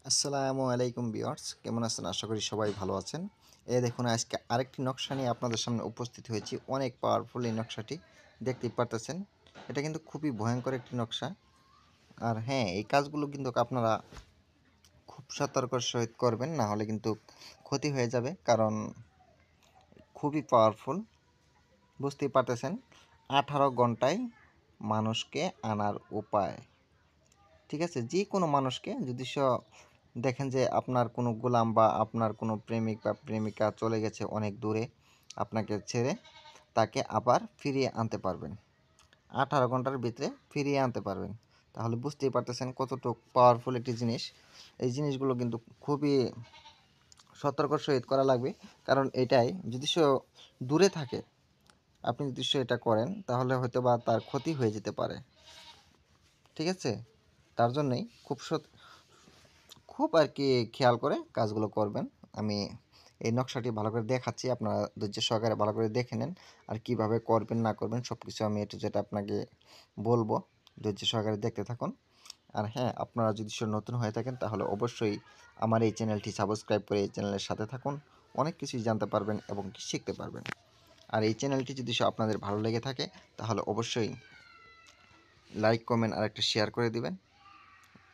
আসসালামু আলাইকুম ভিউয়ার্স, কেমন আছেন? আশা করি সবাই ভালো আছেন। এই দেখুন, আজকে আরেকটি নকশা নিয়ে আপনাদের সামনে উপস্থিত হয়েছি। অনেক পাওয়ারফুল এই নকশাটি, দেখতেই পারতেছেন। এটা কিন্তু খুবই ভয়ঙ্কর একটি নকশা। আর হ্যাঁ, এই কাজগুলো কিন্তু আপনারা খুব সতর্কর সহিত করবেন, না হলে কিন্তু ক্ষতি হয়ে যাবে। কারণ খুবই পাওয়ারফুল, বুঝতেই পারতেছেন। 18 ঘন্টায় মানুষকে আনার উপায়। ঠিক আছে, যে কোনো মানুষকে যদি দেখেন যে আপনার কোনো গোলাম বা আপনার কোনো প্রেমিক বা প্রেমিকা চলে গেছে অনেক দূরে আপনাকে ছেড়ে, তাকে আবার ফিরিয়ে আনতে পারবেন। 18 ঘন্টার ভিতরে ফিরিয়ে আনতে পারবেন। তাহলে বুঝতেই পারতেছেন কতটুকু পাওয়ারফুল একটি জিনিস। এই জিনিসগুলো কিন্তু খুবই সতর্কর সহিত করা লাগবে। কারণ এটাই যদি দূরে থাকে, আপনি যদি এটা করেন, তাহলে হয়তো বা তার ক্ষতি হয়ে যেতে পারে। ঠিক আছে, তার জন্যই খুব আর কি খেয়াল করে কাজগুলো করবেন। আমি এই নকশাটি ভালো করে দেখাচ্ছি, আপনারা ধৈর্য সহকারে ভালো করে দেখে নেন। আর কিভাবে করবেন না করবেন সব কিছু আমি যেটা আপনাকে বলবো, ধৈর্য সহকারে দেখতে থাকুন। আর হ্যাঁ, আপনারা যদি নতুন হয়ে থাকেন তাহলে অবশ্যই আমার এই চ্যানেলটি সাবস্ক্রাইব করে এই চ্যানেলের সাথে থাকুন। অনেক কিছুই জানতে পারবেন এবং কি শিখতে পারবেন। আর এই চ্যানেলটি যদি আপনাদের ভালো লেগে থাকে তাহলে অবশ্যই লাইক, কমেন্ট আর একটা শেয়ার করে দিবেন।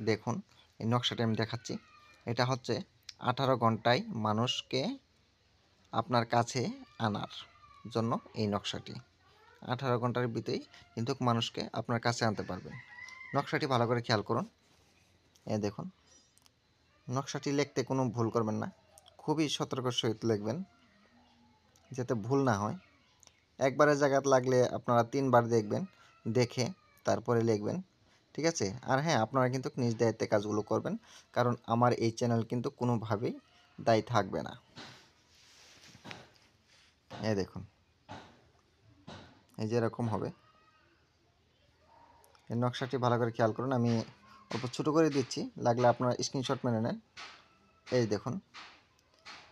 দেখুন, এই নকশাটি আমি দেখাচ্ছি। এটা হচ্ছে 18 ঘন্টায় মানুষকে আপনার কাছে আনার জন্য এই নকশাটি। 18 ঘন্টার ভিতরেই কিন্তু মানুষকে আপনার কাছে আনতে পারবেন। নকশাটি ভালো করে খেয়াল করুন। দেখুন, নকশাটি লিখতে কোনো ভুল করবেন না, খুবই সতর্কর সহিত লিখবেন যাতে ভুল না হয়। একবারের জায়গায় লাগলে আপনারা 3 বার দেখবেন, দেখে তারপরে লিখবেন। ঠিক আছে? আর হ্যাঁ, আপনারা কিন্তু নিজ দায়িত্বে কাজগুলো করবেন, কারণ আমার এই চ্যানেল কিন্তু কোনোভাবেই দায়ী থাকবে না। দেখুন, এই যে এরকম হবে। এই নকশাটি ভালো করে খেয়াল করুন। আমি অল্প ছোটো করে দিচ্ছি, লাগলে আপনারা স্ক্রিনশট মেরে নেন। এই দেখুন,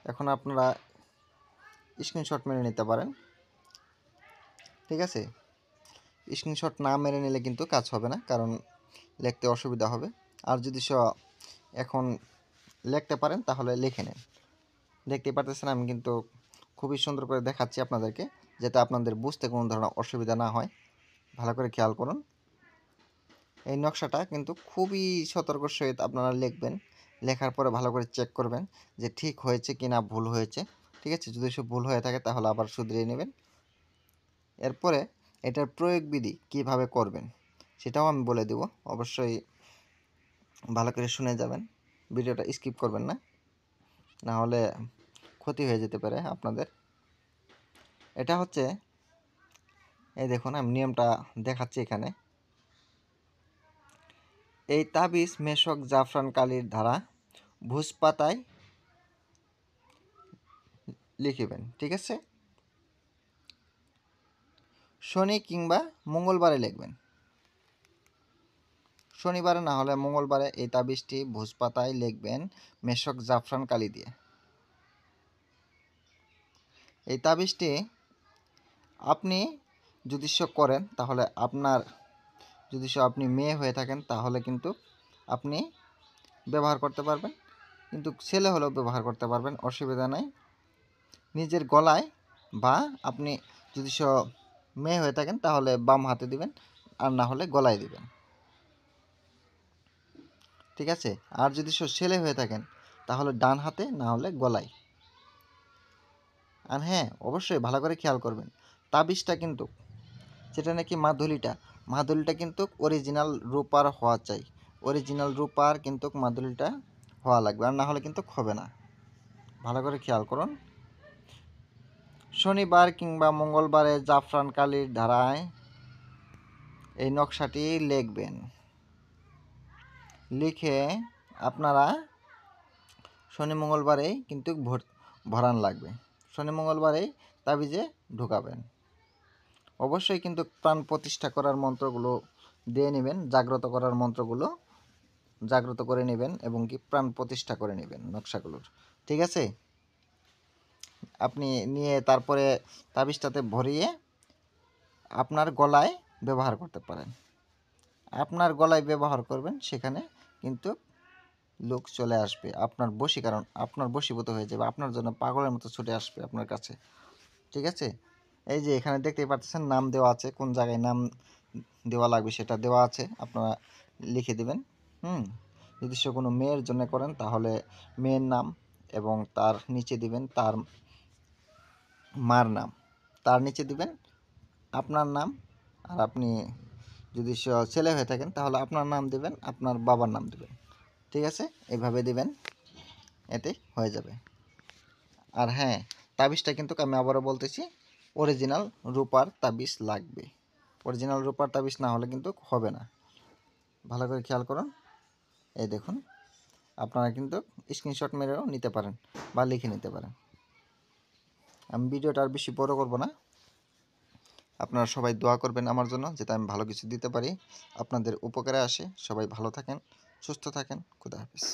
এখন আপনারা স্ক্রিনশট মেরে নিতে পারেন। ঠিক আছে, স্ক্রিনশট না মেরে নিলে কিন্তু কাজ হবে না, কারণ লিখতে অসুবিধা হবে। আর যদি এখন লিখতে পারেন তাহলে লিখে নেন। দেখতে পারতেছেন আমি কিন্তু খুবই সুন্দর করে দেখাচ্ছি আপনাদেরকে, যাতে আপনাদের বুঝতে কোনো ধরনের অসুবিধা না হয়। ভালো করে খেয়াল করুন। এই নকশাটা কিন্তু খুবই সতর্ক সহিত আপনারা লিখবেন। লেখার পরে ভালো করে চেক করবেন যে ঠিক হয়েছে কি না ভুল হয়েছে। ঠিক আছে, যদি ভুল হয়ে থাকে তাহলে আবার শুধরিয়ে নেবেন। এরপরে এটার প্রয়োগবিধি কিভাবে করবেন সেটাও আমি বলে দেব। অবশ্যই ভালো করে শুনে যাবেন, ভিডিওটা স্কিপ করবেন না, না হলে ক্ষতি হয়ে যেতে পারে আপনাদের। এটা হচ্ছে, এই দেখুন আমি নিয়মটা দেখাচ্ছি এখানে। এই তাবিজ মেশক জাফরান কালির ধারা ভুজ পাতায় লিখিবেন। ঠিক আছে, শনি কিংবা মঙ্গলবারে লিখবেন। শনিবারে না হলে মঙ্গলবারে এই তাবিজটি ভুজ পাতায় লিখবেন মেশক জাফরান কালি দিয়ে। এই তাবিজটি আপনি যদি করেন তাহলে আপনার, যদি আপনি মেয়ে হয়ে থাকেন তাহলে কিন্তু আপনি ব্যবহার করতে পারবেন, কিন্তু ছেলে হলেও ব্যবহার করতে পারবেন, অসুবিধা নাই। নিজের গলায়, বা আপনি যদি মেয়ে হয়ে থাকেন তাহলে বাম হাতে দিবেন, আর না হলে গলায় দিবেন। ঠিক আছে, আর যদি ছেলে হয়ে থাকেন তাহলে ডান হাতে, না হলে গলায়। আর হ্যাঁ, অবশ্যই ভালো করে খেয়াল করবেন, তাবিজটা কিন্তু যেটা নাকি মাদুলিটা কিন্তু অরিজিনাল রূপার হওয়া চাই। অরিজিনাল রূপার কিন্তু মাদুলিটা হওয়া লাগবে, আর না হলে কিন্তু হবে না। ভালো করে খেয়াল করুন। শনিবার কিংবা মঙ্গলবারে জাফরান কালির ধারায় এই নকশাটি লিখবেন। লিখে আপনারা শনি মঙ্গলবারেই কিন্তু ভরান লাগবে। শনি মঙ্গলবারেই তাবিজে ঢুকাবেন। অবশ্যই কিন্তু প্রাণ প্রতিষ্ঠা করার মন্ত্রগুলো দিয়ে নেবেন, জাগ্রত করার মন্ত্রগুলো জাগ্রত করে নেবেন, এবং কি প্রাণ প্রতিষ্ঠা করে নেবেন নকশাগুলোর। ঠিক আছে, আপনি নিয়ে তারপরে তাবিজটাতে ভরিয়ে আপনার গলায় ব্যবহার করতে পারেন। আপনার গলায় ব্যবহার করবেন, সেখানে কিন্তু লোক চলে আসবে, আপনার বশীকরণ, আপনার বশীভূত হয়ে যাবে, আপনার জন্য পাগলের মতো ছুটে আসবে আপনার কাছে। ঠিক আছে? এই যে এখানে দেখতেই পাচ্ছেন নাম দেওয়া আছে, কোন জায়গায় নাম দেওয়া লাগবে সেটা দেওয়া আছে, আপনারা লিখে দিবেন। যদি সে কোনো মেয়ের জন্য করেন তাহলে মেয়ের নাম এবং তার নিচে দিবেন তার মার নাম, তার নিচে দিবেন আপনার নাম, আর আপনি যদি ছেলে হয়ে থাকেন তাহলে আপনার নাম দিবেন, আপনার বাবার নাম দিবেন। ঠিক আছে? এভাবে দিবেন, এতে হয়ে যাবে। আর হ্যাঁ, তাবিজটা কিন্তু আমি আবারও বলতেছি, অরিজিনাল রূপার তাবিজ লাগবে। অরিজিনাল রূপার তাবিজ না হলে কিন্তু হবে না। ভালো করে খেয়াল করুন। এই দেখুন, আপনারা কিন্তু স্ক্রিনশট মেরেও নিতে পারেন বা লিখে নিতে পারেন। আমি ভিডিওটা আর বেশি বড় করব না। আপনারা সবাই দোয়া করবেন আমার জন্য, যাতে আমি ভালো কিছু দিতে পারি, আপনাদের উপকারে আসে। সবাই ভালো থাকেন, সুস্থ থাকেন। খুদা হাফেজ।